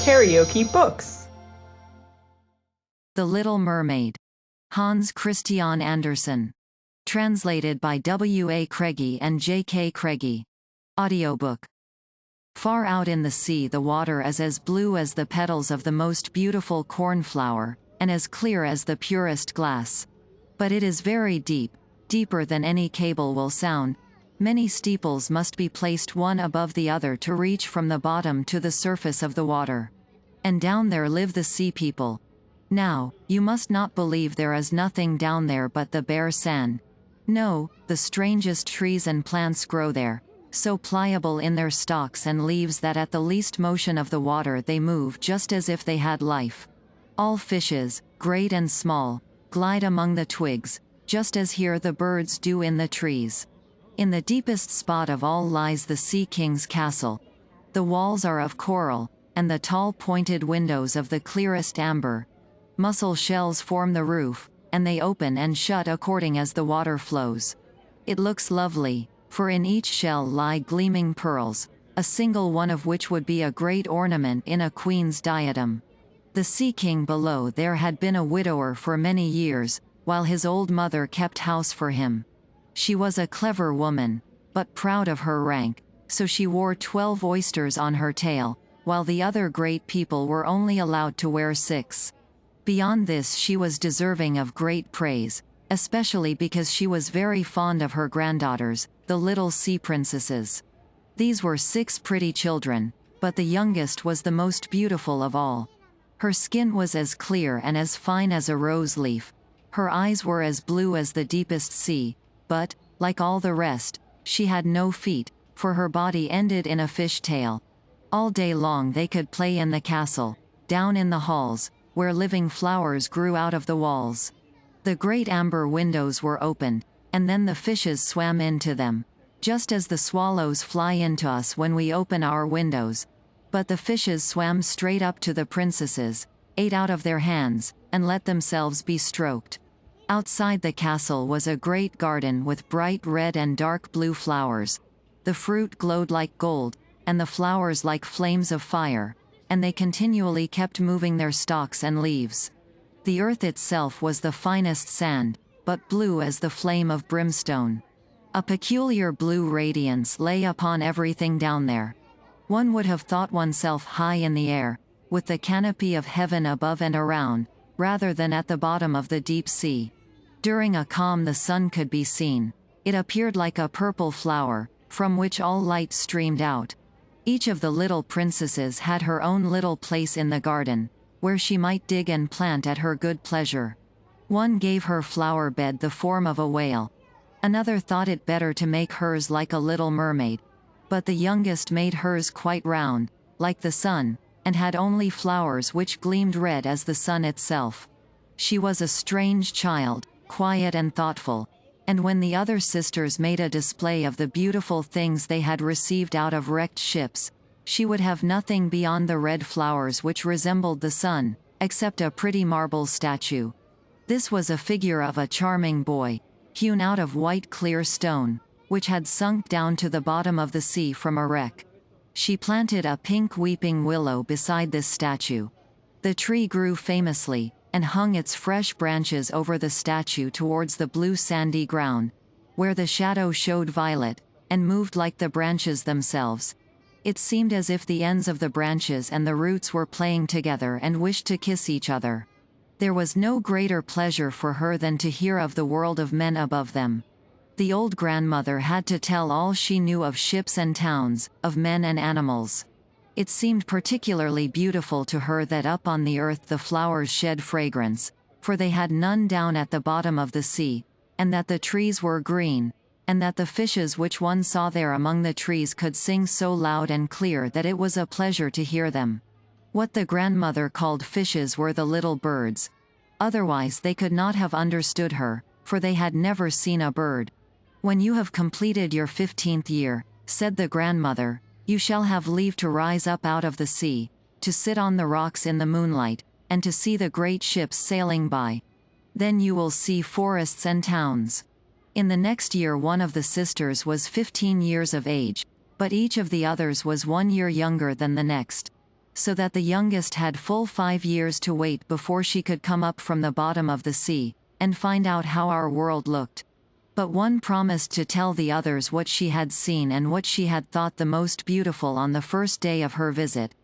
KaraokeBooks. The Little Mermaid. Hans Christian Andersen. Translated by W.A. Craigie and J.K. Craigie. Audiobook. Far out in the sea the water is as blue as the petals of the most beautiful cornflower, and as clear as the purest glass. But it is very deep, deeper than any cable will sound. Many steeples must be placed one above the other to reach from the bottom to the surface of the water. And down there live the sea people. Now, you must not believe there is nothing down there but the bare sand. No, the strangest trees and plants grow there, so pliable in their stalks and leaves that at the least motion of the water they move just as if they had life. All fishes, great and small, glide among the twigs, just as here the birds do in the trees. In the deepest spot of all lies the Sea King's castle. The walls are of coral, and the tall pointed windows of the clearest amber. Mussel shells form the roof, and they open and shut according as the water flows. It looks lovely, for in each shell lie gleaming pearls, a single one of which would be a great ornament in a queen's diadem. The Sea King below there had been a widower for many years, while his old mother kept house for him. She was a clever woman, but proud of her rank, so she wore 12 oysters on her tail, while the other great people were only allowed to wear 6. Beyond this she was deserving of great praise, especially because she was very fond of her granddaughters, the little sea princesses. These were 6 pretty children, but the youngest was the most beautiful of all. Her skin was as clear and as fine as a rose leaf. Her eyes were as blue as the deepest sea, but, like all the rest, she had no feet, for her body ended in a fish tail. All day long they could play in the castle, down in the halls, where living flowers grew out of the walls. The great amber windows were opened, and then the fishes swam into them, just as the swallows fly into us when we open our windows. But the fishes swam straight up to the princesses, ate out of their hands, and let themselves be stroked. Outside the castle was a great garden with bright red and dark blue flowers. The fruit glowed like gold, and the flowers like flames of fire, and they continually kept moving their stalks and leaves. The earth itself was the finest sand, but blue as the flame of brimstone. A peculiar blue radiance lay upon everything down there. One would have thought oneself high in the air, with the canopy of heaven above and around, rather than at the bottom of the deep sea. During a calm the sun could be seen. It appeared like a purple flower, from which all light streamed out. Each of the little princesses had her own little place in the garden, where she might dig and plant at her good pleasure. One gave her flower bed the form of a whale. Another thought it better to make hers like a little mermaid. But the youngest made hers quite round, like the sun, and had only flowers which gleamed red as the sun itself. She was a strange child, quiet and thoughtful, and when the other sisters made a display of the beautiful things they had received out of wrecked ships, she would have nothing beyond the red flowers which resembled the sun, except a pretty marble statue. This was a figure of a charming boy, hewn out of white clear stone, which had sunk down to the bottom of the sea from a wreck. She planted a pink weeping willow beside this statue. The tree grew famously, and hung its fresh branches over the statue towards the blue sandy ground, where the shadow showed violet, and moved like the branches themselves. It seemed as if the ends of the branches and the roots were playing together and wished to kiss each other. There was no greater pleasure for her than to hear of the world of men above them. The old grandmother had to tell all she knew of ships and towns, of men and animals. It seemed particularly beautiful to her that up on the earth the flowers shed fragrance, for they had none down at the bottom of the sea, and that the trees were green, and that the fishes which one saw there among the trees could sing so loud and clear that it was a pleasure to hear them. What the grandmother called fishes were the little birds. Otherwise they could not have understood her, for they had never seen a bird. "When you have completed your 15th year," said the grandmother, "you shall have leave to rise up out of the sea, to sit on the rocks in the moonlight, and to see the great ships sailing by. Then you will see forests and towns." In the next year one of the sisters was 15 years of age, but each of the others was 1 year younger than the next. so that the youngest had full 5 years to wait before she could come up from the bottom of the sea, and find out how our world looked. But one promised to tell the others what she had seen and what she had thought the most beautiful on the first day of her visit.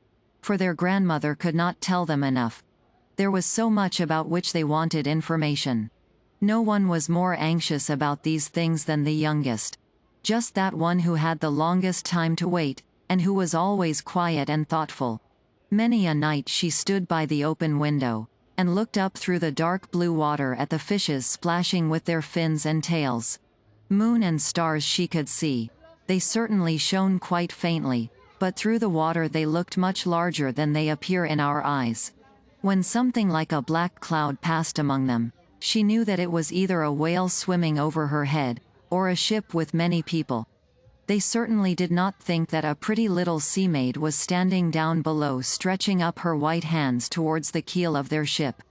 For their grandmother could not tell them enough. There was so much about which they wanted information. No one was more anxious about these things than the youngest. Just that one who had the longest time to wait, and who was always quiet and thoughtful. Many a night she stood by the open window, and looked up through the dark blue water at the fishes splashing with their fins and tails. Moon and stars she could see. They certainly shone quite faintly, but through the water they looked much larger than they appear in our eyes. When something like a black cloud passed among them, she knew that it was either a whale swimming over her head, or a ship with many people. They certainly did not think that a pretty little sea maid was standing down below stretching up her white hands towards the keel of their ship.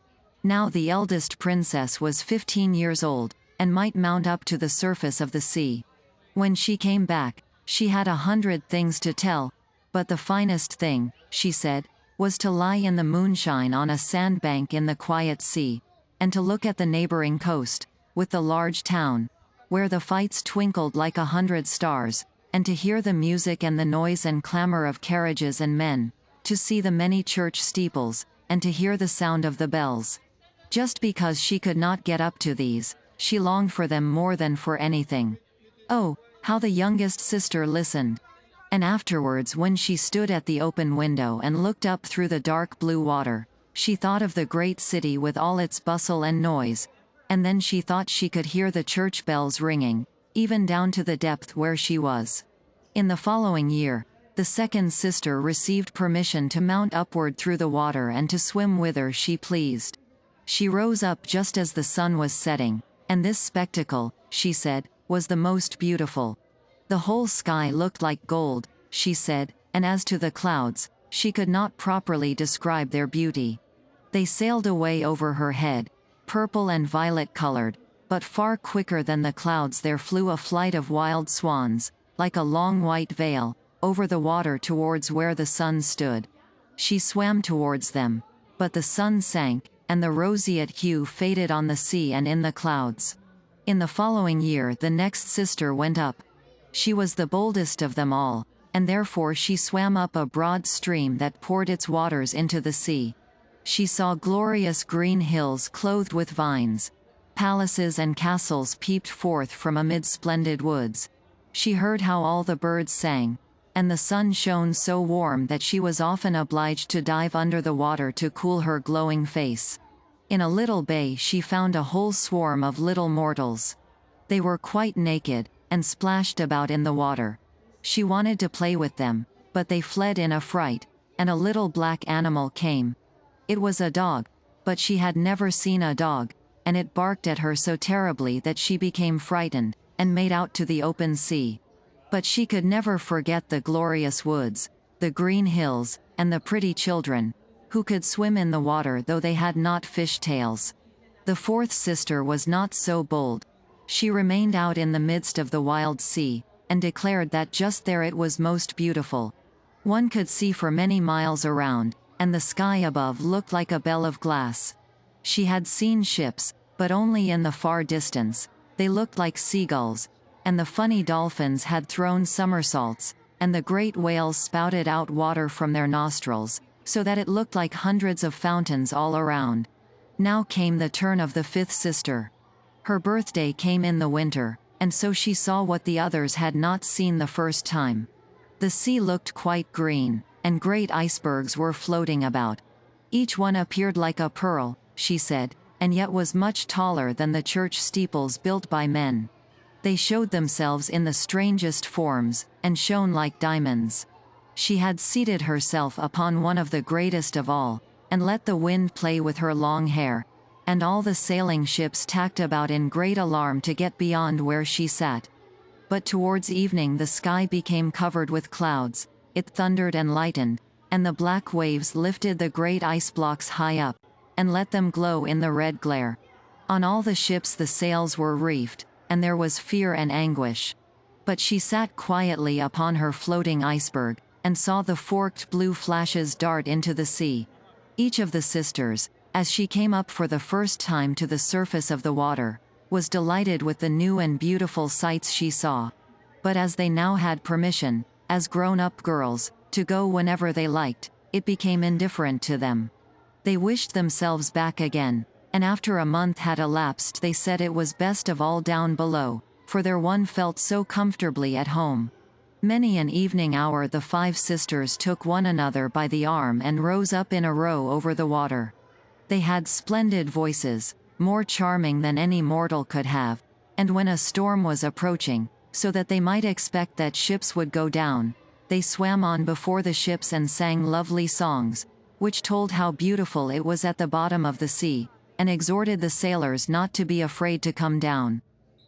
Now the eldest princess was 15 years old, and might mount up to the surface of the sea. When she came back, she had 100 things to tell, but the finest thing, she said, was to lie in the moonshine on a sandbank in the quiet sea, and to look at the neighboring coast, with the large town, where the fights twinkled like 100 stars, and to hear the music and the noise and clamor of carriages and men, to see the many church steeples, and to hear the sound of the bells. Just because she could not get up to these, she longed for them more than for anything. Oh, how the youngest sister listened! And afterwards, when she stood at the open window and looked up through the dark blue water, she thought of the great city with all its bustle and noise, and then she thought she could hear the church bells ringing, even down to the depth where she was. In the following year, the second sister received permission to mount upward through the water and to swim whither she pleased. She rose up just as the sun was setting, and this spectacle, she said, was the most beautiful. The whole sky looked like gold, she said, and as to the clouds, she could not properly describe their beauty. They sailed away over her head, purple and violet-colored, but far quicker than the clouds there flew a flight of wild swans, like a long white veil, over the water towards where the sun stood. She swam towards them, but the sun sank, and the roseate hue faded on the sea and in the clouds. In the following year the next sister went up. She was the boldest of them all, and therefore she swam up a broad stream that poured its waters into the sea. She saw glorious green hills clothed with vines. Palaces and castles peeped forth from amid splendid woods. She heard how all the birds sang, and the sun shone so warm that she was often obliged to dive under the water to cool her glowing face. In a little bay she found a whole swarm of little mortals. They were quite naked, and splashed about in the water. She wanted to play with them, but they fled in a fright, and a little black animal came. It was a dog, but she had never seen a dog, and it barked at her so terribly that she became frightened, and made out to the open sea. But she could never forget the glorious woods, the green hills, and the pretty children, who could swim in the water though they had not fish tails. The fourth sister was not so bold. She remained out in the midst of the wild sea, and declared that just there it was most beautiful. One could see for many miles around, and the sky above looked like a bell of glass. She had seen ships, but only in the far distance. They looked like seagulls, and the funny dolphins had thrown somersaults, and the great whales spouted out water from their nostrils, so that it looked like hundreds of fountains all around. Now came the turn of the fifth sister. Her birthday came in the winter, and so she saw what the others had not seen the first time. The sea looked quite green, and great icebergs were floating about. Each one appeared like a pearl, she said, and yet was much taller than the church steeples built by men. They showed themselves in the strangest forms, and shone like diamonds. She had seated herself upon one of the greatest of all, and let the wind play with her long hair, and all the sailing ships tacked about in great alarm to get beyond where she sat. But towards evening the sky became covered with clouds, it thundered and lightened, and the black waves lifted the great ice blocks high up, and let them glow in the red glare. On all the ships the sails were reefed, and there was fear and anguish. But she sat quietly upon her floating iceberg, and saw the forked blue flashes dart into the sea. Each of the sisters, as she came up for the first time to the surface of the water, was delighted with the new and beautiful sights she saw. But as they now had permission, as grown-up girls, to go whenever they liked, it became indifferent to them. They wished themselves back again, and after a month had elapsed they said it was best of all down below, for their one felt so comfortably at home. Many an evening hour the 5 sisters took one another by the arm and rose up in a row over the water. They had splendid voices, more charming than any mortal could have, and when a storm was approaching, so that they might expect that ships would go down, they swam on before the ships and sang lovely songs, which told how beautiful it was at the bottom of the sea, and exhorted the sailors not to be afraid to come down.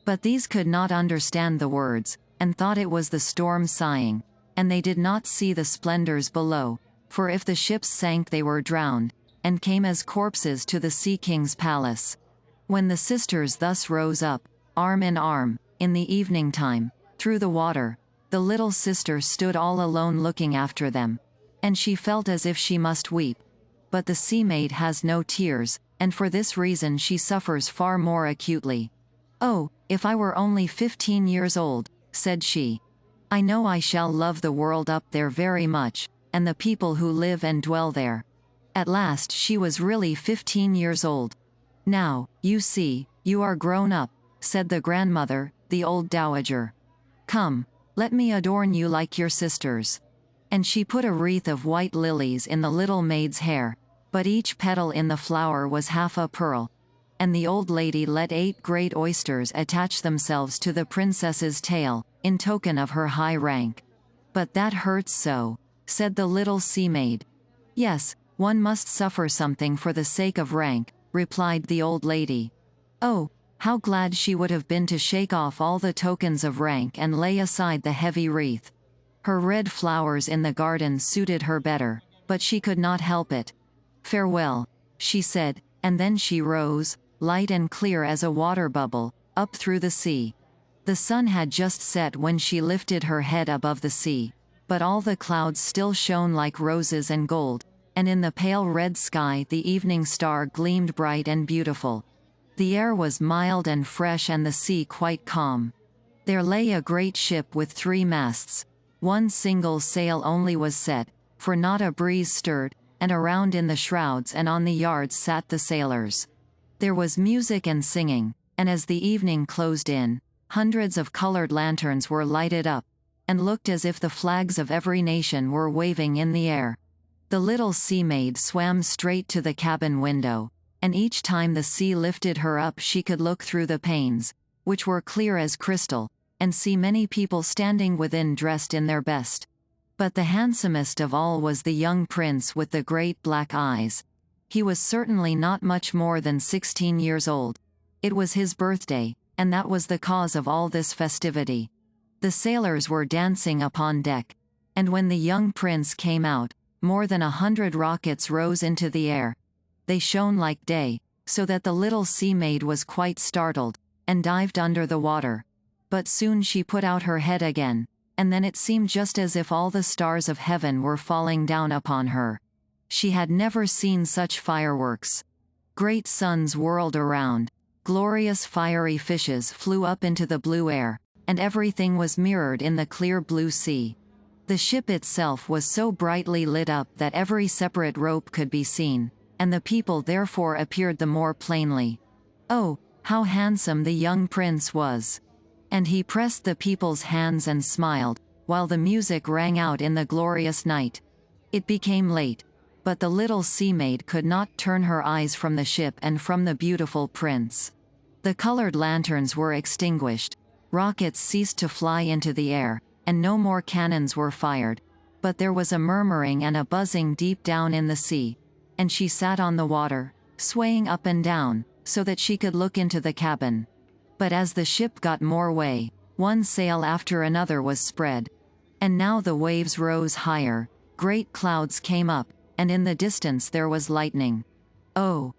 But these could not understand the words, and thought it was the storm sighing, and they did not see the splendors below, for if the ships sank they were drowned, and came as corpses to the Sea King's palace. When the sisters thus rose up, arm in arm, in the evening time, through the water, the little sister stood all alone looking after them, and she felt as if she must weep. But the sea maid has no tears, and for this reason she suffers far more acutely. "Oh, if I were only 15 years old," said she. "I know I shall love the world up there very much, and the people who live and dwell there." At last she was really 15 years old. "Now, you see, you are grown up," said the grandmother, the old dowager. "Come, let me adorn you like your sisters." And she put a wreath of white lilies in the little maid's hair, but each petal in the flower was half a pearl. And the old lady let 8 great oysters attach themselves to the princess's tail, in token of her high rank. "But that hurts so," said the little sea maid. "Yes, one must suffer something for the sake of rank," replied the old lady. Oh, how glad she would have been to shake off all the tokens of rank and lay aside the heavy wreath. Her red flowers in the garden suited her better, but she could not help it. "Farewell," she said, and then she rose, light and clear as a water bubble, up through the sea. The sun had just set when she lifted her head above the sea, but all the clouds still shone like roses and gold, and in the pale red sky the evening star gleamed bright and beautiful. The air was mild and fresh and the sea quite calm. There lay a great ship with 3 masts. One single sail only was set, for not a breeze stirred, and around in the shrouds and on the yards sat the sailors. There was music and singing, and as the evening closed in, hundreds of colored lanterns were lighted up, and looked as if the flags of every nation were waving in the air. The little sea maid swam straight to the cabin window, and each time the sea lifted her up she could look through the panes, which were clear as crystal, and see many people standing within dressed in their best. But the handsomest of all was the young prince with the great black eyes. He was certainly not much more than 16 years old. It was his birthday, and that was the cause of all this festivity. The sailors were dancing upon deck, and when the young prince came out, more than 100 rockets rose into the air. They shone like day, so that the little sea maid was quite startled, and dived under the water. But soon she put out her head again, and then it seemed just as if all the stars of heaven were falling down upon her. She had never seen such fireworks. Great suns whirled around, glorious fiery fishes flew up into the blue air, and everything was mirrored in the clear blue sea. The ship itself was so brightly lit up that every separate rope could be seen, and the people therefore appeared the more plainly. Oh, how handsome the young prince was! And he pressed the people's hands and smiled, while the music rang out in the glorious night. It became late, but the little sea maid could not turn her eyes from the ship and from the beautiful prince. The colored lanterns were extinguished, rockets ceased to fly into the air, and no more cannons were fired, but there was a murmuring and a buzzing deep down in the sea, and she sat on the water, swaying up and down, so that she could look into the cabin. But as the ship got more way, one sail after another was spread. And now the waves rose higher, great clouds came up, and in the distance there was lightning. Oh!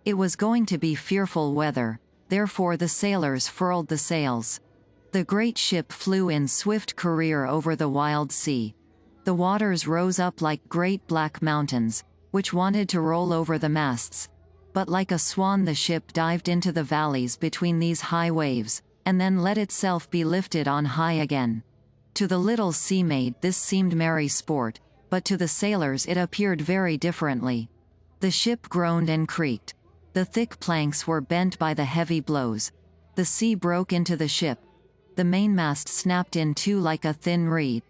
It was going to be fearful weather, therefore the sailors furled the sails. The great ship flew in swift career over the wild sea. The waters rose up like great black mountains, which wanted to roll over the masts. But like a swan the ship dived into the valleys between these high waves, and then let itself be lifted on high again. To the little sea maid this seemed merry sport, but to the sailors it appeared very differently. The ship groaned and creaked. The thick planks were bent by the heavy blows. The sea broke into the ship. The mainmast snapped in two like a thin reed,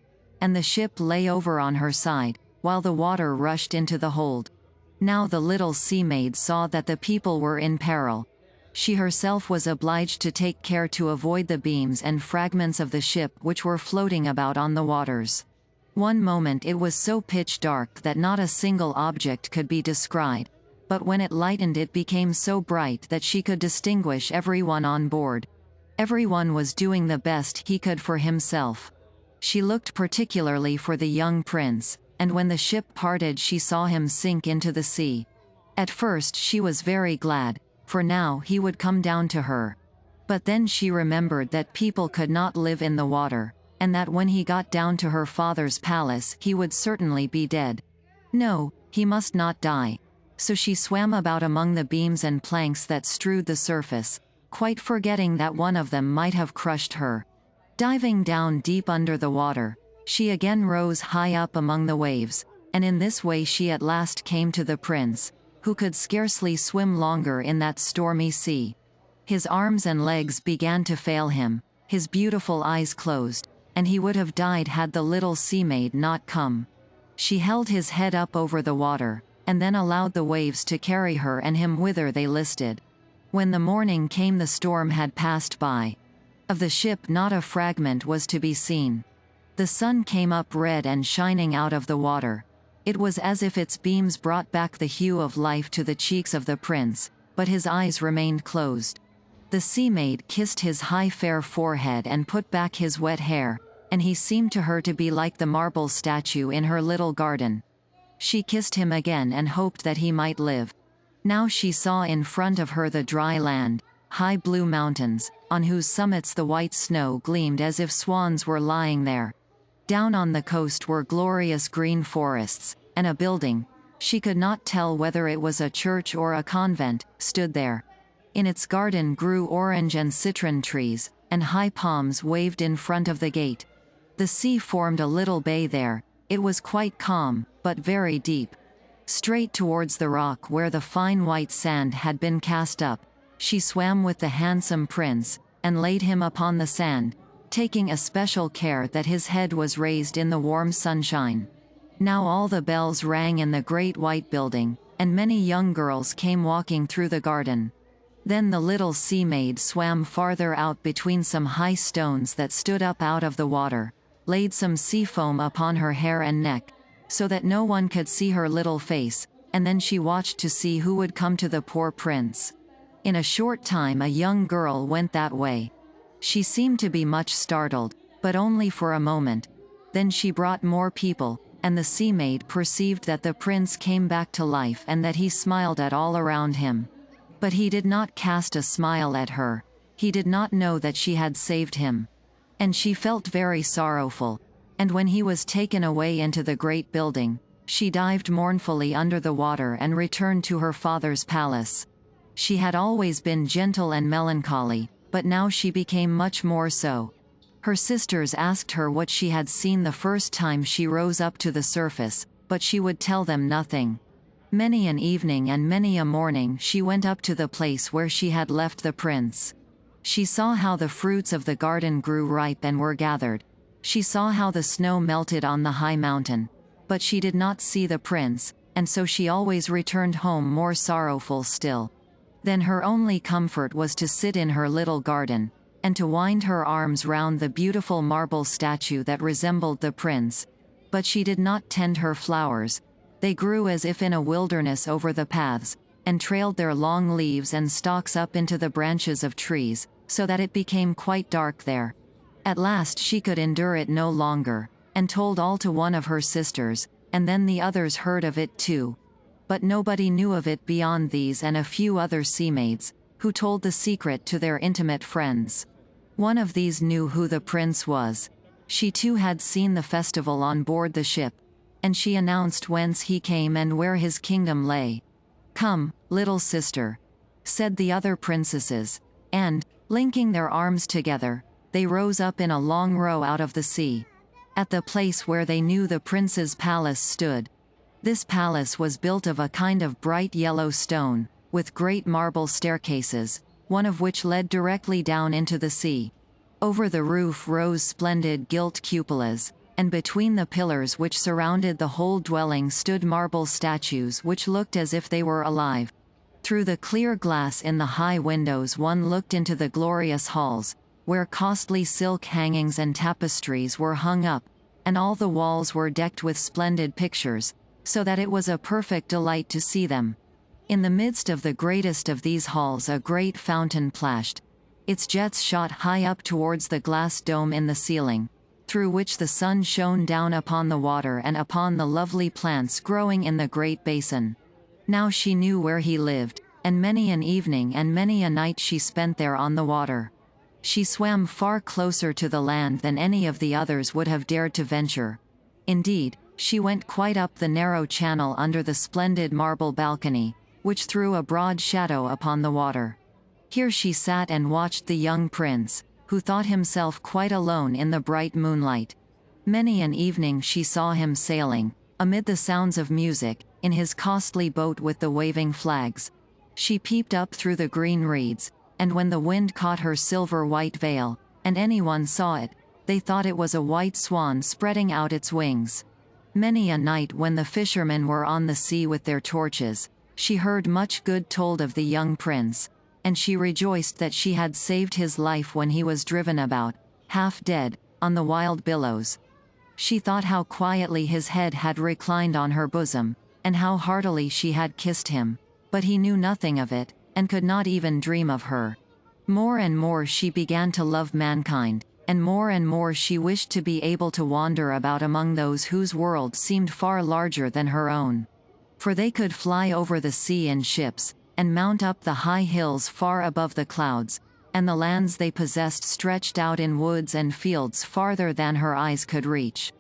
and the ship lay over on her side, while the water rushed into the hold. Now the little sea maid saw that the people were in peril. She herself was obliged to take care to avoid the beams and fragments of the ship which were floating about on the waters. One moment it was so pitch dark that not a single object could be descried, but when it lightened it became so bright that she could distinguish everyone on board. Everyone was doing the best he could for himself. She looked particularly for the young prince, and when the ship parted she saw him sink into the sea. At first she was very glad, for now he would come down to her. But then she remembered that people could not live in the water, and that when he got down to her father's palace he would certainly be dead. No, he must not die. So she swam about among the beams and planks that strewed the surface, quite forgetting that one of them might have crushed her. Diving down deep under the water, she again rose high up among the waves, and in this way she at last came to the prince, who could scarcely swim longer in that stormy sea. His arms and legs began to fail him, his beautiful eyes closed, and he would have died had the little sea maid not come. She held his head up over the water, and then allowed the waves to carry her and him whither they listed. When the morning came the storm had passed by. Of the ship not a fragment was to be seen. The sun came up red and shining out of the water. It was as if its beams brought back the hue of life to the cheeks of the prince, but his eyes remained closed. The sea maid kissed his high fair forehead and put back his wet hair, and he seemed to her to be like the marble statue in her little garden. She kissed him again and hoped that he might live. Now she saw in front of her the dry land, high blue mountains, on whose summits the white snow gleamed as if swans were lying there. Down on the coast were glorious green forests, and a building, she could not tell whether it was a church or a convent, stood there. In its garden grew orange and citron trees, and high palms waved in front of the gate. The sea formed a little bay there. It was quite calm, but very deep. Straight towards the rock where the fine white sand had been cast up, she swam with the handsome prince, and laid him upon the sand, taking especial care that his head was raised in the warm sunshine. Now all the bells rang in the great white building, and many young girls came walking through the garden. Then the little sea maid swam farther out between some high stones that stood up out of the water, laid some sea foam upon her hair and neck, so that no one could see her little face, and then she watched to see who would come to the poor prince. In a short time a young girl went that way. She seemed to be much startled, but only for a moment. Then she brought more people, and the sea maid perceived that the prince came back to life and that he smiled at all around him. But he did not cast a smile at her. He did not know that she had saved him. And she felt very sorrowful. And when he was taken away into the great building, she dived mournfully under the water and returned to her father's palace. She had always been gentle and melancholy, but now she became much more so. Her sisters asked her what she had seen the first time she rose up to the surface, but she would tell them nothing. Many an evening and many a morning she went up to the place where she had left the prince. She saw how the fruits of the garden grew ripe and were gathered. She saw how the snow melted on the high mountain. But she did not see the prince, and so she always returned home more sorrowful still. Then her only comfort was to sit in her little garden, and to wind her arms round the beautiful marble statue that resembled the prince. But she did not tend her flowers. They grew as if in a wilderness over the paths, and trailed their long leaves and stalks up into the branches of trees, so that it became quite dark there. At last she could endure it no longer, and told all to one of her sisters, and then the others heard of it too. But nobody knew of it beyond these and a few other sea maids, who told the secret to their intimate friends. One of these knew who the prince was. She too had seen the festival on board the ship, and she announced whence he came and where his kingdom lay. "Come, little sister," said the other princesses, and, linking their arms together, they rose up in a long row out of the sea. At the place where they knew the prince's palace stood. This palace was built of a kind of bright yellow stone, with great marble staircases, one of which led directly down into the sea. Over the roof rose splendid gilt cupolas, and between the pillars which surrounded the whole dwelling stood marble statues which looked as if they were alive. Through the clear glass in the high windows one looked into the glorious halls, where costly silk hangings and tapestries were hung up, and all the walls were decked with splendid pictures, so that it was a perfect delight to see them. In the midst of the greatest of these halls a great fountain plashed. Its jets shot high up towards the glass dome in the ceiling, through which the sun shone down upon the water and upon the lovely plants growing in the great basin. Now she knew where he lived, and many an evening and many a night she spent there on the water. She swam far closer to the land than any of the others would have dared to venture. Indeed, she went quite up the narrow channel under the splendid marble balcony, which threw a broad shadow upon the water. Here she sat and watched the young prince, who thought himself quite alone in the bright moonlight. Many an evening she saw him sailing, amid the sounds of music, in his costly boat with the waving flags. She peeped up through the green reeds, and when the wind caught her silver-white veil, and anyone saw it, they thought it was a white swan spreading out its wings. Many a night when the fishermen were on the sea with their torches, she heard much good told of the young prince, and she rejoiced that she had saved his life when he was driven about, half dead, on the wild billows. She thought how quietly his head had reclined on her bosom, and how heartily she had kissed him, but he knew nothing of it, and could not even dream of her. More and more she began to love mankind, and more she wished to be able to wander about among those whose world seemed far larger than her own. For they could fly over the sea in ships, and mount up the high hills far above the clouds, and the lands they possessed stretched out in woods and fields farther than her eyes could reach.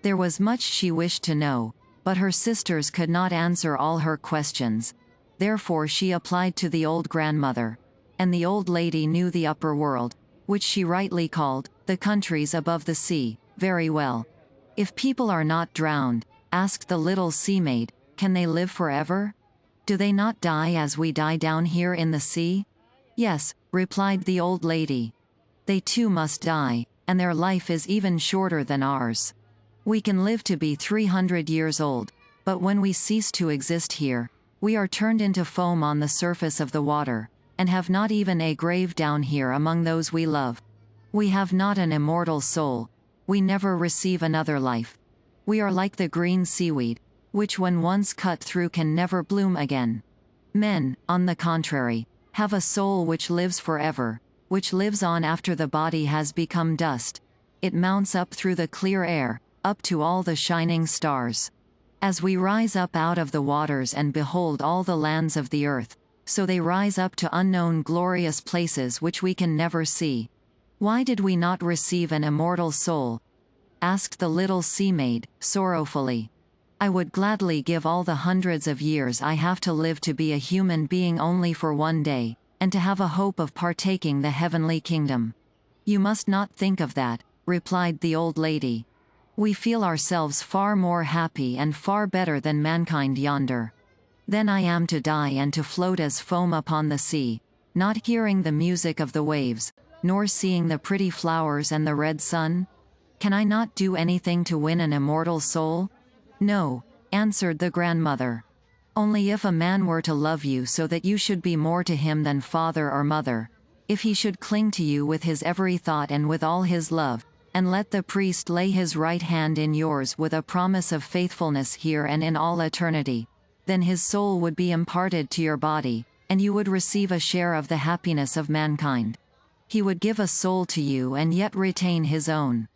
There was much she wished to know, but her sisters could not answer all her questions. Therefore she applied to the old grandmother, and the old lady knew the upper world, which she rightly called, the countries above the sea, very well. "If people are not drowned," asked the little sea maid, "can they live forever? Do they not die as we die down here in the sea?" "Yes," replied the old lady. "They too must die, and their life is even shorter than ours. We can live to be 300 years old, but when we cease to exist here, we are turned into foam on the surface of the water, and have not even a grave down here among those we love. We have not an immortal soul, we never receive another life. We are like the green seaweed, which when once cut through can never bloom again. Men, on the contrary, have a soul which lives forever, which lives on after the body has become dust. It mounts up through the clear air, up to all the shining stars. As we rise up out of the waters and behold all the lands of the earth, so they rise up to unknown glorious places which we can never see. Why did we not receive an immortal soul?" asked the little sea maid, sorrowfully. "I would gladly give all the hundreds of years I have to live to be a human being only for one day, and to have a hope of partaking the heavenly kingdom." "You must not think of that," replied the old lady. "We feel ourselves far more happy and far better than mankind yonder. Then I am to die and to float as foam upon the sea, not hearing the music of the waves, nor seeing the pretty flowers and the red sun? Can I not do anything to win an immortal soul?" "No," answered the grandmother. "Only if a man were to love you so that you should be more to him than father or mother, if he should cling to you with his every thought and with all his love, and let the priest lay his right hand in yours with a promise of faithfulness here and in all eternity, then his soul would be imparted to your body, and you would receive a share of the happiness of mankind. He would give a soul to you and yet retain his own.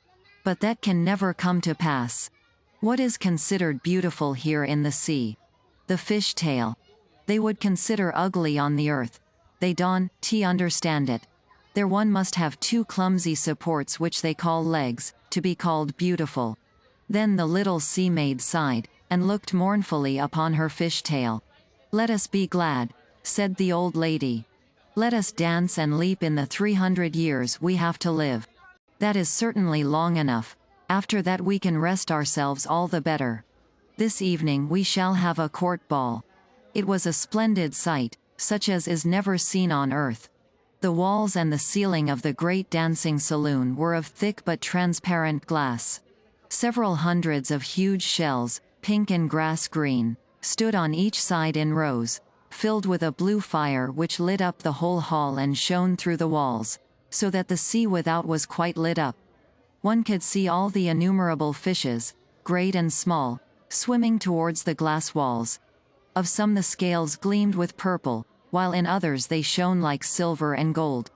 But that can never come to pass. What is considered beautiful here in the sea? The fish tail. They would consider ugly on the earth. They don't understand it. There one must have two clumsy supports which they call legs, to be called beautiful. Then the little sea maid sighed, and looked mournfully upon her fish-tail. "Let us be glad," said the old lady. "Let us dance and leap in the 300 years we have to live. That is certainly long enough. After that we can rest ourselves all the better. This evening we shall have a court ball." It was a splendid sight, such as is never seen on earth. The walls and the ceiling of the great dancing saloon were of thick but transparent glass. Several hundreds of huge shells, pink and grass green, stood on each side in rows, filled with a blue fire which lit up the whole hall and shone through the walls, so that the sea without was quite lit up. One could see all the innumerable fishes, great and small, swimming towards the glass walls. Of some the scales gleamed with purple, while in others they shone like silver and gold.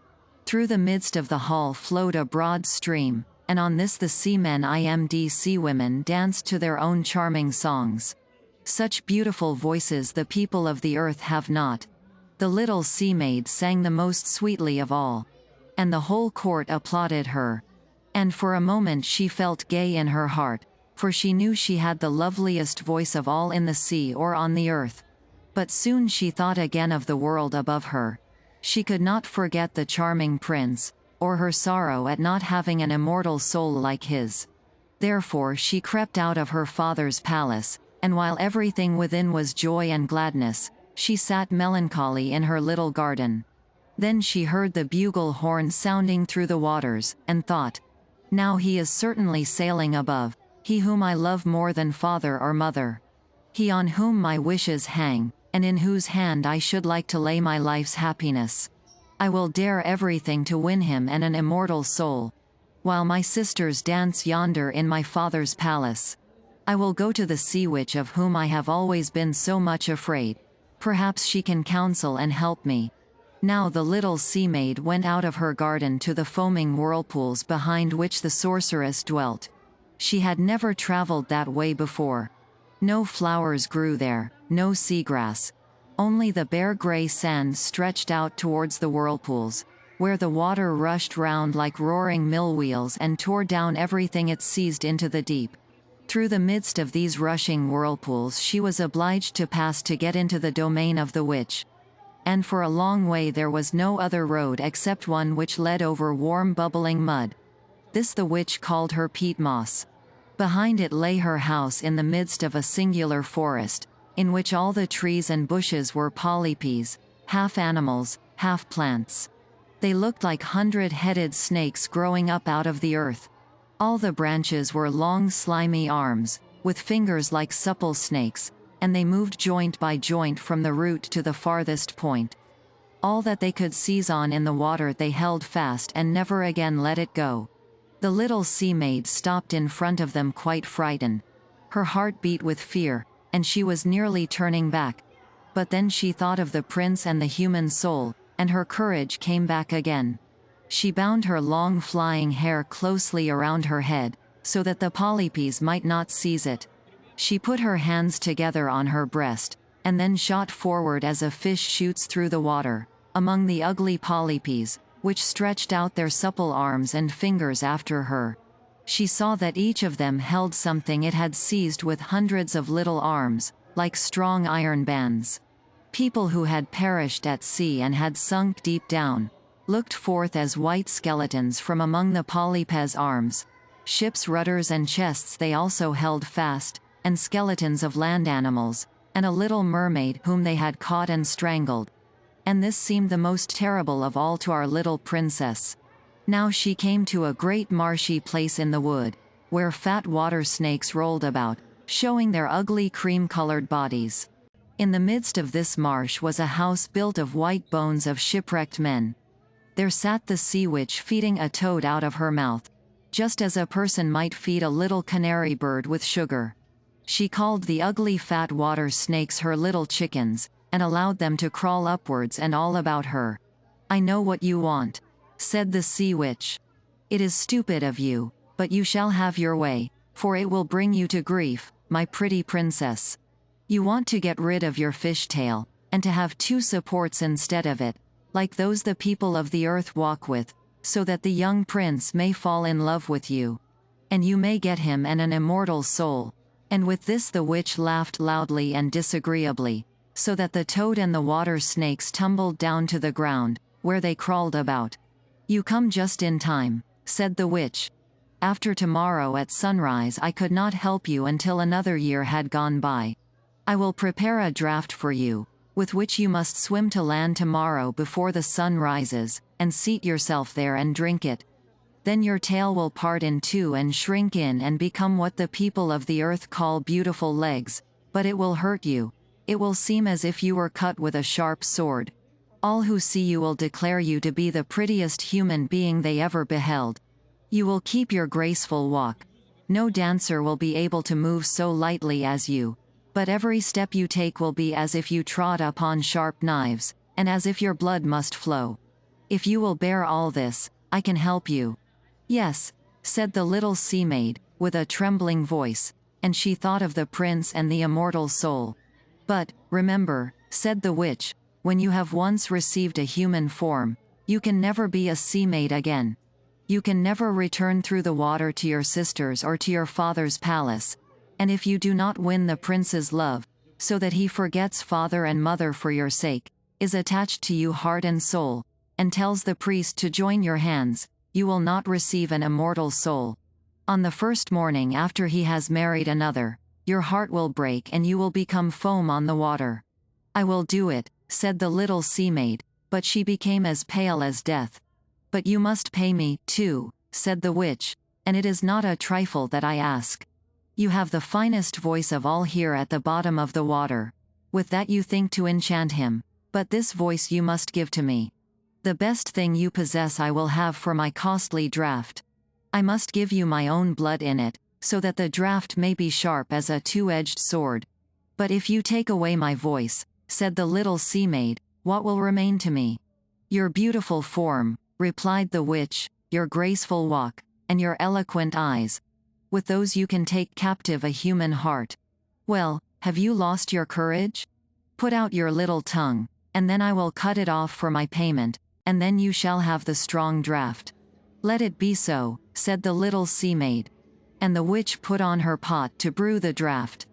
Through the midst of the hall flowed a broad stream, and on this the seamen and seawomen danced to their own charming songs. Such beautiful voices the people of the earth have not. The little sea maid sang the most sweetly of all. And the whole court applauded her. And for a moment she felt gay in her heart, for she knew she had the loveliest voice of all in the sea or on the earth. But soon she thought again of the world above her. She could not forget the charming prince, or her sorrow at not having an immortal soul like his. Therefore she crept out of her father's palace, and while everything within was joy and gladness, she sat melancholy in her little garden. Then she heard the bugle horn sounding through the waters, and thought, "Now he is certainly sailing above, he whom I love more than father or mother. He on whom my wishes hang, and in whose hand I should like to lay my life's happiness. I will dare everything to win him and an immortal soul. While my sisters dance yonder in my father's palace, I will go to the sea witch of whom I have always been so much afraid. Perhaps she can counsel and help me." Now the little sea maid went out of her garden to the foaming whirlpools behind which the sorceress dwelt. She had never traveled that way before. No flowers grew there, no seagrass. Only the bare gray sand stretched out towards the whirlpools, where the water rushed round like roaring mill wheels and tore down everything it seized into the deep. Through the midst of these rushing whirlpools she was obliged to pass to get into the domain of the witch. And for a long way there was no other road except one which led over warm bubbling mud. This the witch called her peat moss. Behind it lay her house in the midst of a singular forest, in which all the trees and bushes were polypes, half animals, half plants. They looked like 100-headed snakes growing up out of the earth. All the branches were long slimy arms, with fingers like supple snakes, and they moved joint by joint from the root to the farthest point. All that they could seize on in the water they held fast and never again let it go. The little sea maid stopped in front of them quite frightened. Her heart beat with fear, and she was nearly turning back. But then she thought of the prince and the human soul, and her courage came back again. She bound her long flying hair closely around her head, so that the polypes might not seize it. She put her hands together on her breast, and then shot forward as a fish shoots through the water, among the ugly polypes, which stretched out their supple arms and fingers after her. She saw that each of them held something it had seized with hundreds of little arms, like strong iron bands. People who had perished at sea and had sunk deep down, looked forth as white skeletons from among the polypes' arms. Ships' rudders and chests they also held fast, and skeletons of land animals, and a little mermaid whom they had caught and strangled. And this seemed the most terrible of all to our little princess. Now she came to a great marshy place in the wood, where fat water snakes rolled about, showing their ugly cream-colored bodies. In the midst of this marsh was a house built of white bones of shipwrecked men. There sat the sea witch feeding a toad out of her mouth, just as a person might feed a little canary bird with sugar. She called the ugly fat water snakes her little chickens, and allowed them to crawl upwards and all about her. "I know what you want," said the sea witch. "It is stupid of you, but you shall have your way, for it will bring you to grief, my pretty princess. You want to get rid of your fish tail, and to have two supports instead of it, like those the people of the earth walk with, so that the young prince may fall in love with you. And you may get him and an immortal soul." And with this the witch laughed loudly and disagreeably, so that the toad and the water snakes tumbled down to the ground, where they crawled about. "You come just in time," said the witch. "After tomorrow at sunrise I could not help you until another year had gone by. I will prepare a draught for you, with which you must swim to land tomorrow before the sun rises, and seat yourself there and drink it. Then your tail will part in two and shrink in and become what the people of the earth call beautiful legs, but it will hurt you. It will seem as if you were cut with a sharp sword. All who see you will declare you to be the prettiest human being they ever beheld. You will keep your graceful walk. No dancer will be able to move so lightly as you, but every step you take will be as if you trod upon sharp knives, and as if your blood must flow. If you will bear all this, I can help you." "Yes," said the little sea maid, with a trembling voice, and she thought of the prince and the immortal soul. "But, remember," said the witch, "when you have once received a human form, you can never be a sea maid again. You can never return through the water to your sisters or to your father's palace, and if you do not win the prince's love, so that he forgets father and mother for your sake, is attached to you heart and soul, and tells the priest to join your hands, you will not receive an immortal soul. On the first morning after he has married another, your heart will break and you will become foam on the water." "I will do it," said the little sea maid, but she became as pale as death. "But you must pay me, too," said the witch, "and it is not a trifle that I ask. You have the finest voice of all here at the bottom of the water. With that you think to enchant him, but this voice you must give to me. The best thing you possess I will have for my costly draught. I must give you my own blood in it, so that the draught may be sharp as a two-edged sword. But if you take away my voice," said the little sea maid, "what will remain to me?" "Your beautiful form," replied the witch, "your graceful walk, and your eloquent eyes. With those you can take captive a human heart. Well, have you lost your courage? Put out your little tongue, and then I will cut it off for my payment, and then you shall have the strong draught." "Let it be so," said the little sea maid. And the witch put on her pot to brew the draught.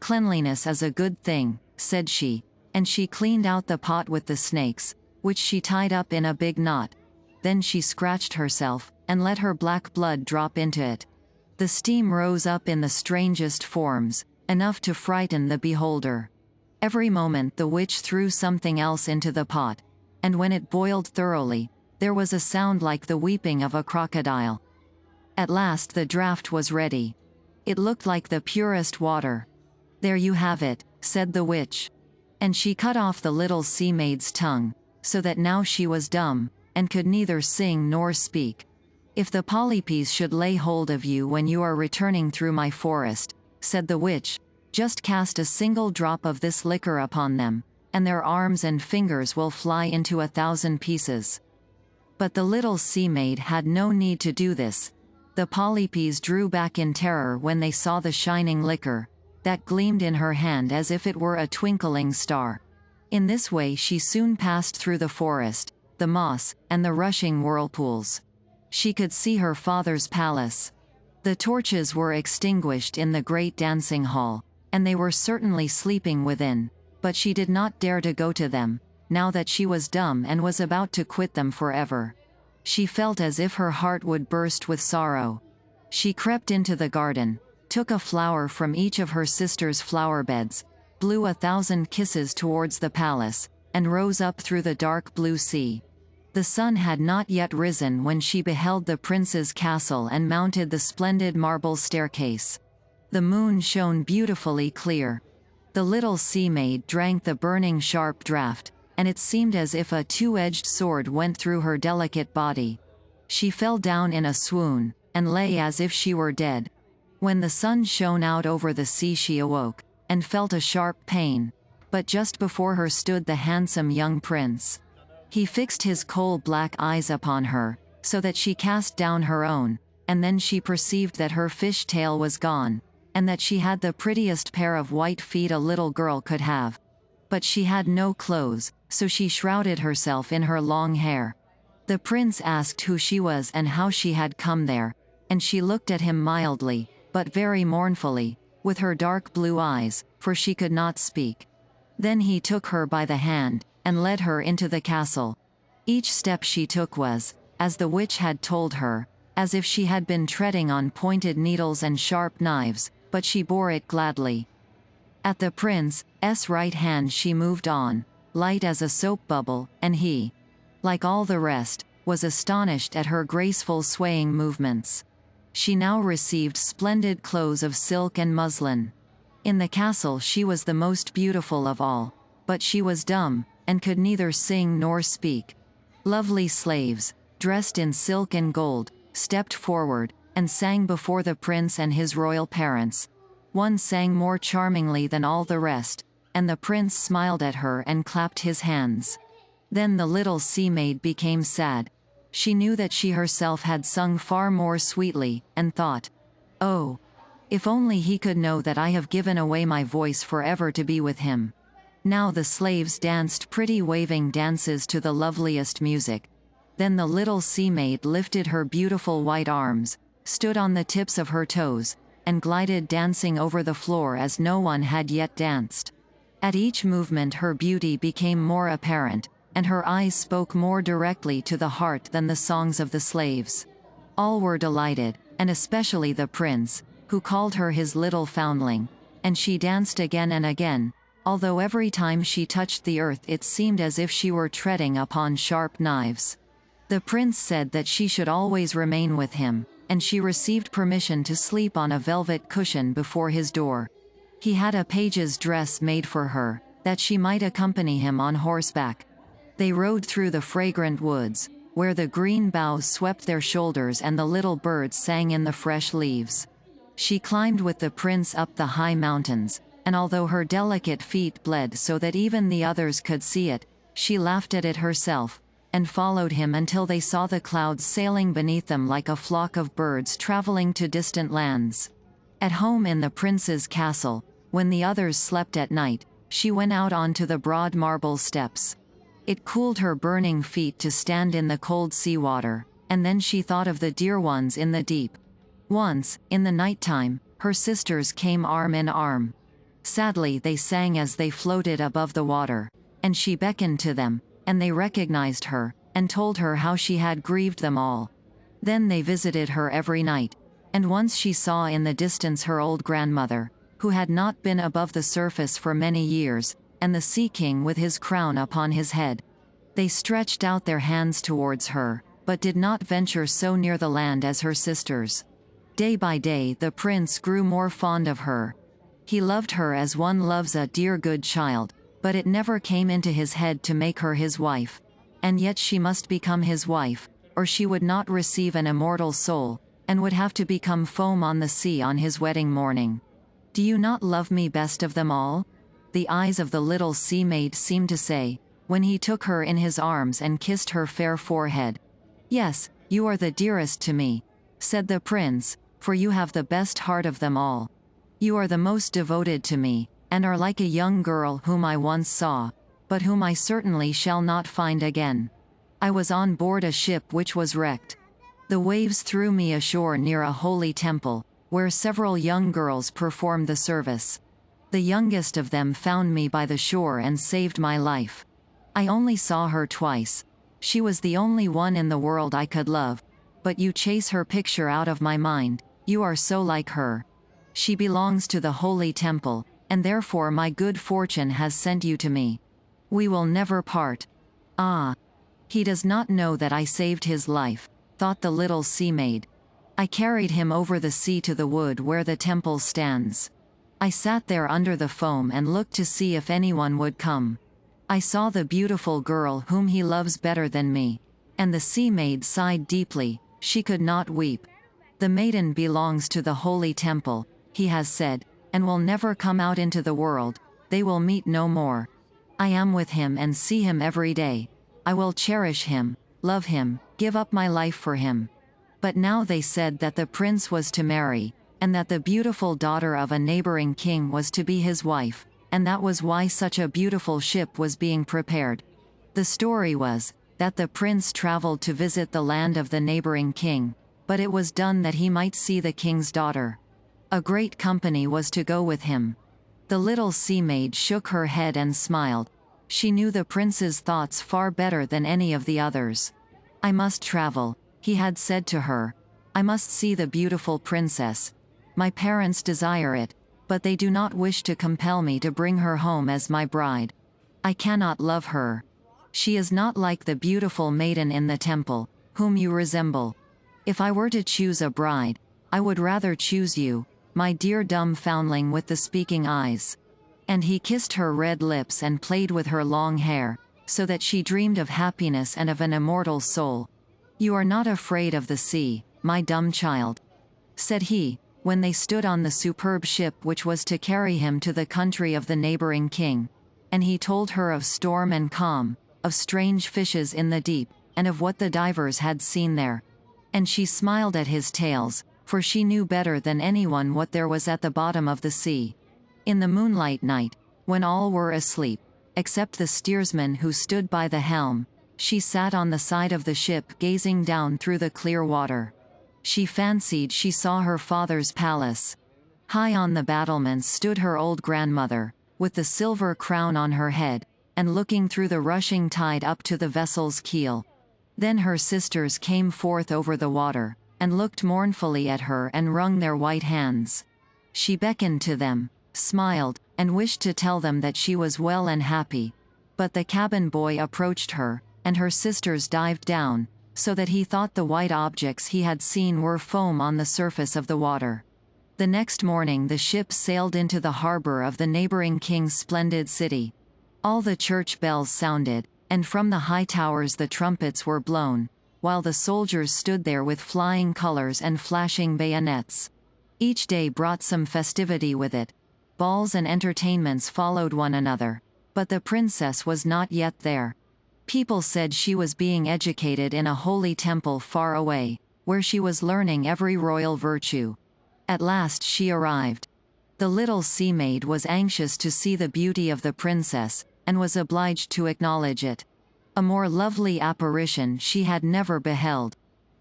"Cleanliness is a good thing," said she, and she cleaned out the pot with the snakes, which she tied up in a big knot. Then she scratched herself, and let her black blood drop into it. The steam rose up in the strangest forms, enough to frighten the beholder. Every moment the witch threw something else into the pot, and when it boiled thoroughly, there was a sound like the weeping of a crocodile. At last the draught was ready. It looked like the purest water. "There you have it," said the witch. And she cut off the little sea maid's tongue, so that now she was dumb, and could neither sing nor speak. "If the polypes should lay hold of you when you are returning through my forest," said the witch, "just cast a single drop of this liquor upon them, and their arms and fingers will fly into 1,000 pieces." But the little sea maid had no need to do this. The polypes drew back in terror when they saw the shining liquor, that gleamed in her hand as if it were a twinkling star. In this way she soon passed through the forest, the moss, and the rushing whirlpools. She could see her father's palace. The torches were extinguished in the great dancing hall, and they were certainly sleeping within, but she did not dare to go to them, now that she was dumb and was about to quit them forever. She felt as if her heart would burst with sorrow. She crept into the garden, took a flower from each of her sister's flower beds, blew 1,000 kisses towards the palace, and rose up through the dark blue sea. The sun had not yet risen when she beheld the prince's castle and mounted the splendid marble staircase. The moon shone beautifully clear. The little sea maid drank the burning sharp draught, and it seemed as if a two-edged sword went through her delicate body. She fell down in a swoon, and lay as if she were dead. When the sun shone out over the sea she awoke, and felt a sharp pain, but just before her stood the handsome young prince. He fixed his coal-black eyes upon her, so that she cast down her own, and then she perceived that her fish tail was gone, and that she had the prettiest pair of white feet a little girl could have. But she had no clothes, so she shrouded herself in her long hair. The prince asked who she was and how she had come there, and she looked at him mildly, but very mournfully, with her dark blue eyes, for she could not speak. Then he took her by the hand, and led her into the castle. Each step she took was, as the witch had told her, as if she had been treading on pointed needles and sharp knives, but she bore it gladly. At the prince's right hand she moved on, light as a soap bubble, and he, like all the rest, was astonished at her graceful swaying movements. She now received splendid clothes of silk and muslin. In the castle she was the most beautiful of all, but she was dumb, and could neither sing nor speak. Lovely slaves, dressed in silk and gold, stepped forward, and sang before the prince and his royal parents. One sang more charmingly than all the rest, and the prince smiled at her and clapped his hands. Then the little sea maid became sad. She knew that she herself had sung far more sweetly, and thought, "Oh, if only he could know that I have given away my voice forever to be with him." Now the slaves danced pretty waving dances to the loveliest music. Then the little sea maid lifted her beautiful white arms, stood on the tips of her toes, and glided dancing over the floor as no one had yet danced. At each movement her beauty became more apparent, and her eyes spoke more directly to the heart than the songs of the slaves. All were delighted, and especially the prince, who called her his little foundling, and she danced again and again, although every time she touched the earth it seemed as if she were treading upon sharp knives. The prince said that she should always remain with him, and she received permission to sleep on a velvet cushion before his door. He had a page's dress made for her, that she might accompany him on horseback. They rode through the fragrant woods, where the green boughs swept their shoulders and the little birds sang in the fresh leaves. She climbed with the prince up the high mountains, and although her delicate feet bled so that even the others could see it, she laughed at it herself, and followed him until they saw the clouds sailing beneath them like a flock of birds traveling to distant lands. At home in the prince's castle, when the others slept at night, she went out onto the broad marble steps. It cooled her burning feet to stand in the cold sea water, and then she thought of the dear ones in the deep. Once, in the night-time, her sisters came arm in arm. Sadly they sang as they floated above the water, and she beckoned to them, and they recognized her, and told her how she had grieved them all. Then they visited her every night, and once she saw in the distance her old grandmother, who had not been above the surface for many years, and the Sea King with his crown upon his head. They stretched out their hands towards her, but did not venture so near the land as her sisters. Day by day the prince grew more fond of her. He loved her as one loves a dear good child, but it never came into his head to make her his wife. And yet she must become his wife, or she would not receive an immortal soul, and would have to become foam on the sea on his wedding morning. "Do you not love me best of them all?" the eyes of the little sea maid seemed to say, when he took her in his arms and kissed her fair forehead. "Yes, you are the dearest to me," said the prince, "for you have the best heart of them all. You are the most devoted to me, and are like a young girl whom I once saw, but whom I certainly shall not find again. I was on board a ship which was wrecked. The waves threw me ashore near a holy temple, where several young girls performed the service. The youngest of them found me by the shore and saved my life. I only saw her twice. She was the only one in the world I could love, but you chase her picture out of my mind, you are so like her. She belongs to the holy temple, and therefore my good fortune has sent you to me. We will never part." "Ah! He does not know that I saved his life," thought the little sea maid. "I carried him over the sea to the wood where the temple stands. I sat there under the foam and looked to see if anyone would come. I saw the beautiful girl whom he loves better than me." And the sea maid sighed deeply. She could not weep. "The maiden belongs to the holy temple," he has said, "and will never come out into the world. They will meet no more. I am with him and see him every day. I will cherish him, love him, give up my life for him." But now they said that the prince was to marry, and that the beautiful daughter of a neighboring king was to be his wife, and that was why such a beautiful ship was being prepared. The story was, that the prince traveled to visit the land of the neighboring king, but it was done that he might see the king's daughter. A great company was to go with him. The little sea-maid shook her head and smiled. She knew the prince's thoughts far better than any of the others. "I must travel," he had said to her. "I must see the beautiful princess. My parents desire it, but they do not wish to compel me to bring her home as my bride. I cannot love her. She is not like the beautiful maiden in the temple, whom you resemble. If I were to choose a bride, I would rather choose you, my dear dumb foundling with the speaking eyes." And he kissed her red lips and played with her long hair, so that she dreamed of happiness and of an immortal soul. "You are not afraid of the sea, my dumb child," said he, when they stood on the superb ship which was to carry him to the country of the neighboring king. And he told her of storm and calm, of strange fishes in the deep, and of what the divers had seen there. And she smiled at his tales, for she knew better than anyone what there was at the bottom of the sea. In the moonlight night, when all were asleep, except the steersman who stood by the helm, she sat on the side of the ship gazing down through the clear water. She fancied she saw her father's palace. High on the battlements stood her old grandmother, with the silver crown on her head, and looking through the rushing tide up to the vessel's keel. Then her sisters came forth over the water, and looked mournfully at her and wrung their white hands. She beckoned to them, smiled, and wished to tell them that she was well and happy. But the cabin boy approached her, and her sisters dived down, so that he thought the white objects he had seen were foam on the surface of the water. The next morning the ship sailed into the harbor of the neighboring king's splendid city. All the church bells sounded, and from the high towers the trumpets were blown, while the soldiers stood there with flying colors and flashing bayonets. Each day brought some festivity with it. Balls and entertainments followed one another, but the princess was not yet there. People said she was being educated in a holy temple far away, where she was learning every royal virtue. At last she arrived. The little sea-maid was anxious to see the beauty of the princess, and was obliged to acknowledge it. A more lovely apparition she had never beheld.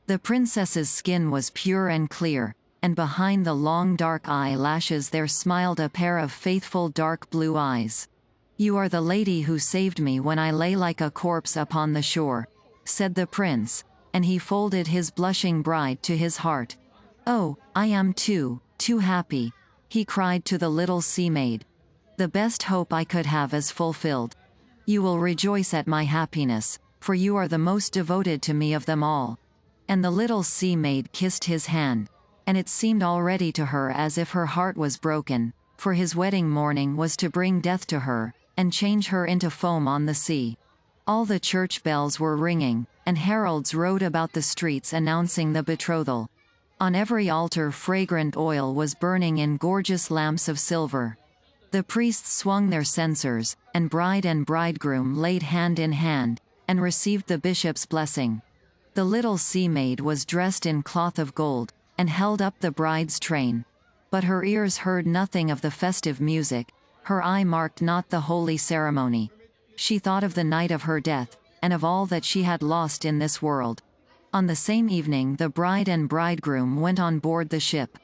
The princess's skin was pure and clear, and behind the long dark eyelashes there smiled a pair of faithful dark blue eyes. "You are the lady who saved me when I lay like a corpse upon the shore," said the prince, and he folded his blushing bride to his heart. "Oh, I am too happy," he cried to the little sea-maid. "The best hope I could have is fulfilled. You will rejoice at my happiness, for you are the most devoted to me of them all." And the little sea-maid kissed his hand, and it seemed already to her as if her heart was broken, for his wedding morning was to bring death to her, and change her into foam on the sea. All the church bells were ringing, and heralds rode about the streets announcing the betrothal. On every altar fragrant oil was burning in gorgeous lamps of silver. The priests swung their censers, and bridegroom laid hand in hand, and received the bishop's blessing. The little sea-maid was dressed in cloth of gold, and held up the bride's train. But her ears heard nothing of the festive music, her eye marked not the holy ceremony. She thought of the night of her death, and of all that she had lost in this world. On the same evening the bride and bridegroom went on board the ship.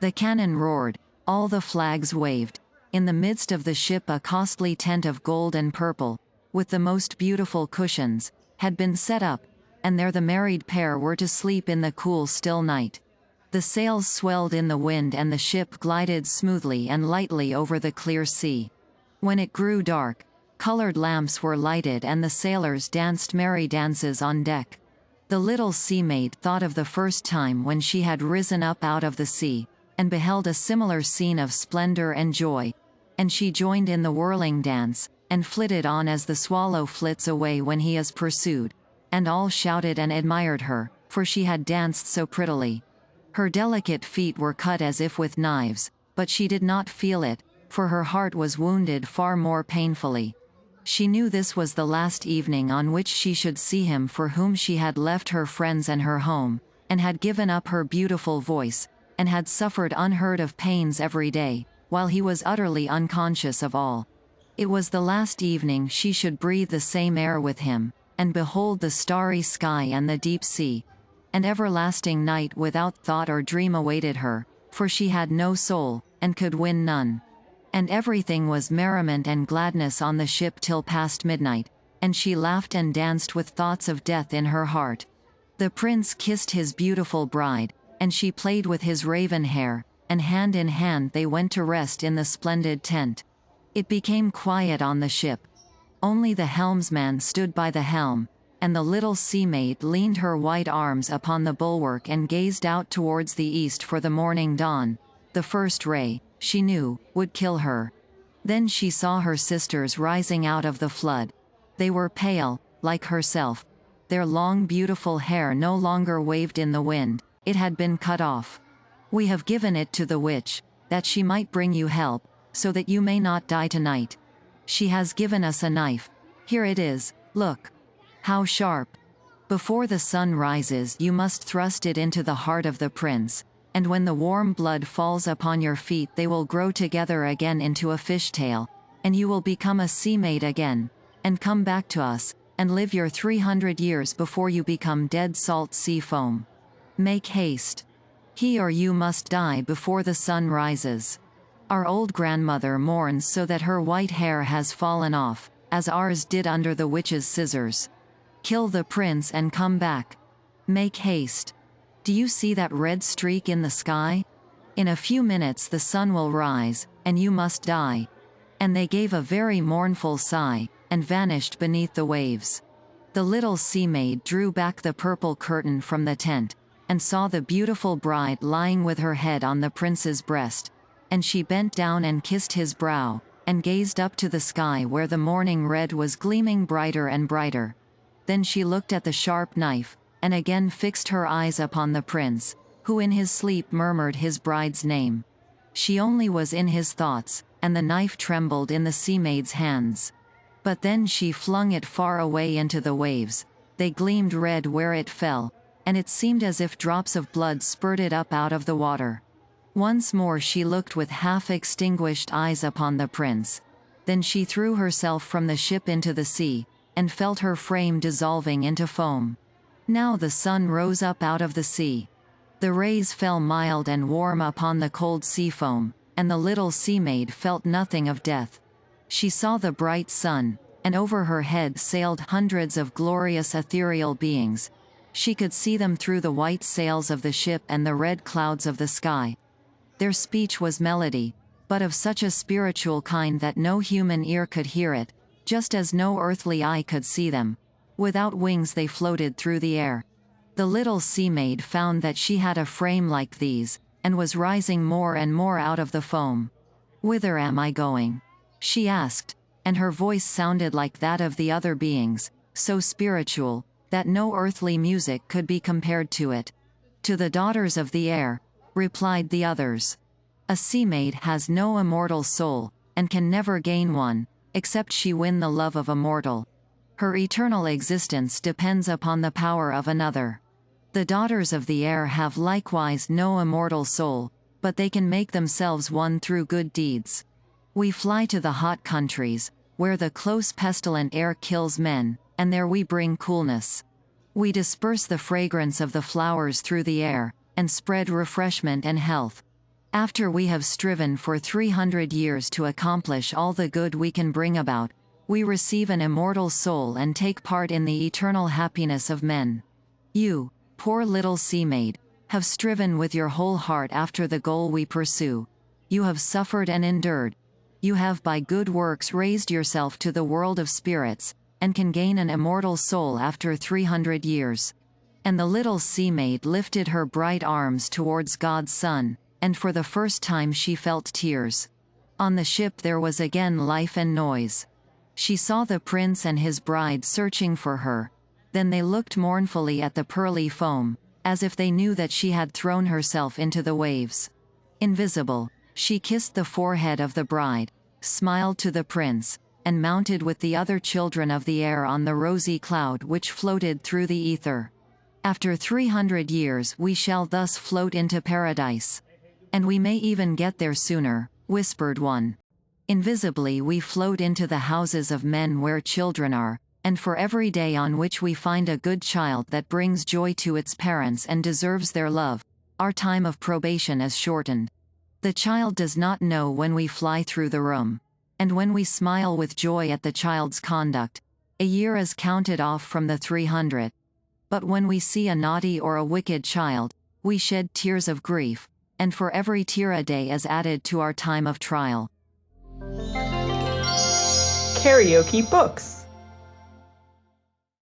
The cannon roared, all the flags waved. In the midst of the ship a costly tent of gold and purple, with the most beautiful cushions, had been set up, and there the married pair were to sleep in the cool still night. The sails swelled in the wind and the ship glided smoothly and lightly over the clear sea. When it grew dark, colored lamps were lighted and the sailors danced merry dances on deck. The little sea-maid thought of the first time when she had risen up out of the sea, and beheld a similar scene of splendor and joy, and she joined in the whirling dance, and flitted on as the swallow flits away when he is pursued, and all shouted and admired her, for she had danced so prettily. Her delicate feet were cut as if with knives, but she did not feel it, for her heart was wounded far more painfully. She knew this was the last evening on which she should see him for whom she had left her friends and her home, and had given up her beautiful voice, and had suffered unheard of pains every day, while he was utterly unconscious of all. It was the last evening she should breathe the same air with him, and behold the starry sky and the deep sea. and everlasting night without thought or dream awaited her, for she had no soul, and could win none. And everything was merriment and gladness on the ship till past midnight, and she laughed and danced with thoughts of death in her heart. The prince kissed his beautiful bride, and she played with his raven hair, and hand in hand they went to rest in the splendid tent. It became quiet on the ship. Only the helmsman stood by the helm, and the little sea-maid leaned her white arms upon the bulwark and gazed out towards the east for the morning dawn. The first ray, she knew, would kill her. Then she saw her sisters rising out of the flood. They were pale, like herself. Their long beautiful hair no longer waved in the wind, it had been cut off. "We have given it to the witch, that she might bring you help, so that you may not die tonight. She has given us a knife. Here it is, look. How sharp. Before the sun rises you must thrust it into the heart of the prince, and when the warm blood falls upon your feet they will grow together again into a fishtail, and you will become a sea-maid again, and come back to us, and live your 300 years before you become dead salt sea foam. Make haste. He or you must die before the sun rises. Our old grandmother mourns so that her white hair has fallen off, as ours did under the witch's scissors. Kill the prince and come back. Make haste. Do you see that red streak in the sky? In a few minutes the sun will rise, and you must die." And they gave a very mournful sigh, and vanished beneath the waves. The little sea-maid drew back the purple curtain from the tent, and saw the beautiful bride lying with her head on the prince's breast, and she bent down and kissed his brow, and gazed up to the sky where the morning red was gleaming brighter and brighter. Then she looked at the sharp knife, and again fixed her eyes upon the prince, who in his sleep murmured his bride's name. She only was in his thoughts, and the knife trembled in the sea-maid's hands. But then she flung it far away into the waves. They gleamed red where it fell, and it seemed as if drops of blood spurted up out of the water. Once more she looked with half-extinguished eyes upon the prince. Then she threw herself from the ship into the sea, and felt her frame dissolving into foam. Now the sun rose up out of the sea. The rays fell mild and warm upon the cold sea foam, and the little sea-maid felt nothing of death. She saw the bright sun, and over her head sailed hundreds of glorious ethereal beings. She could see them through the white sails of the ship and the red clouds of the sky. Their speech was melody, but of such a spiritual kind that no human ear could hear it, just as no earthly eye could see them. Without wings they floated through the air. The little sea-maid found that she had a frame like these, and was rising more and more out of the foam. "Whither am I going?" she asked, and her voice sounded like that of the other beings, so spiritual, that no earthly music could be compared to it. "To the daughters of the air," replied the others. "A sea-maid has no immortal soul, and can never gain one, except she win the love of a mortal. Her eternal existence depends upon the power of another. The daughters of the air have likewise no immortal soul, but they can make themselves one through good deeds. We fly to the hot countries, where the close pestilent air kills men, and there we bring coolness. We disperse the fragrance of the flowers through the air, and spread refreshment and health. After we have striven for 300 years to accomplish all the good we can bring about, we receive an immortal soul and take part in the eternal happiness of men. You, poor little sea-maid, have striven with your whole heart after the goal we pursue. You have suffered and endured. You have by good works raised yourself to the world of spirits, and can gain an immortal soul after 300 years. And the little sea-maid lifted her bright arms towards God's Son, and for the first time she felt tears. On the ship there was again life and noise. She saw the prince and his bride searching for her. Then they looked mournfully at the pearly foam, as if they knew that she had thrown herself into the waves. Invisible, she kissed the forehead of the bride, smiled to the prince, and mounted with the other children of the air on the rosy cloud which floated through the ether. After 300 years we shall thus float into paradise. And we may even get there sooner, whispered one. Invisibly we float into the houses of men where children are, And for every day on which we find a good child that brings joy to its parents and deserves their love, our time of probation is shortened. The child does not know when we fly through the room. And when we smile with joy at the child's conduct, a year is counted off from the 300. But when we see a naughty or a wicked child, we shed tears of grief, and for every tear a day is added to our time of trial. KaraokeBooks.